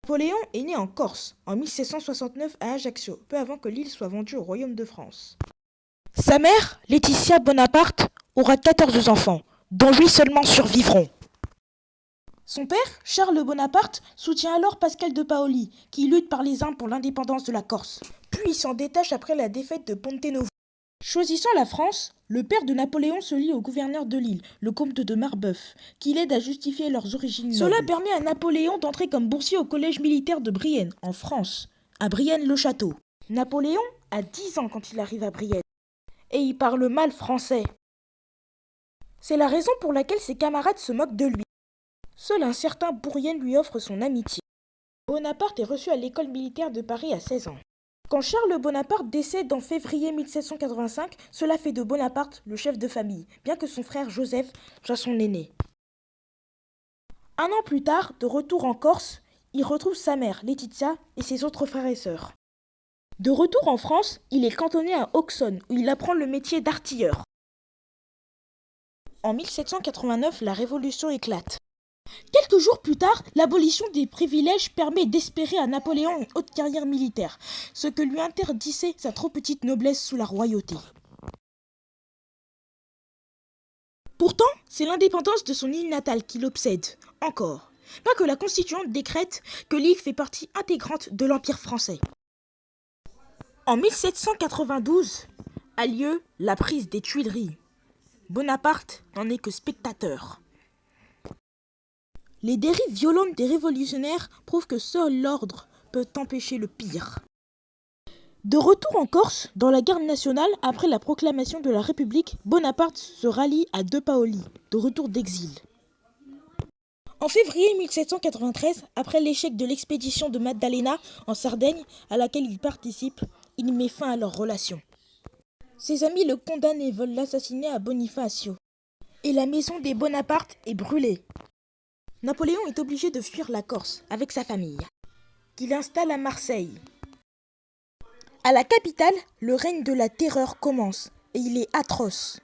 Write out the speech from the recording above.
Napoléon est né en Corse en 1769 à Ajaccio, peu avant que l'île soit vendue au royaume de France. Sa mère, Laetitia Bonaparte, aura 14 enfants, dont 8 seulement survivront. Son père, Charles Bonaparte, soutient alors Pascal de Paoli, qui lutte par les armes pour l'indépendance de la Corse. Puis il s'en détache après la défaite de Ponte Novo. Choisissant la France, le père de Napoléon se lie au gouverneur de l'île, le comte de Marbeuf, qui l'aide à justifier leurs origines nobles. Cela permet à Napoléon d'entrer comme boursier au collège militaire de Brienne, en France, à Brienne-le-Château. Napoléon a 10 ans quand il arrive à Brienne, et il parle mal français. C'est la raison pour laquelle ses camarades se moquent de lui. Seul un certain Bourrienne lui offre son amitié. Bonaparte est reçu à l'école militaire de Paris à 16 ans. Quand Charles Bonaparte décède en février 1785, cela fait de Bonaparte le chef de famille, bien que son frère Joseph soit son aîné. Un an plus tard, de retour en Corse, il retrouve sa mère, Laetitia, et ses autres frères et sœurs. De retour en France, il est cantonné à Auxonne, où il apprend le métier d'artilleur. En 1789, la Révolution éclate. Quelques jours plus tard, l'abolition des privilèges permet d'espérer à Napoléon une haute carrière militaire, ce que lui interdisait sa trop petite noblesse sous la royauté. Pourtant, c'est l'indépendance de son île natale qui l'obsède, encore, bien que la Constituante décrète que l'île fait partie intégrante de l'Empire français. En 1792 a lieu la prise des Tuileries. Bonaparte n'en est que spectateur. Les dérives violentes des révolutionnaires prouvent que seul l'ordre peut empêcher le pire. De retour en Corse, dans la garde nationale, après la proclamation de la République, Bonaparte se rallie à De Paoli, de retour d'exil. En février 1793, après l'échec de l'expédition de Maddalena en Sardaigne, à laquelle il participe, il met fin à leurs relations. Ses amis le condamnent et veulent l'assassiner à Bonifacio. Et la maison des Bonaparte est brûlée. Napoléon est obligé de fuir la Corse avec sa famille, qu'il installe à Marseille. À la capitale, le règne de la terreur commence et il est atroce.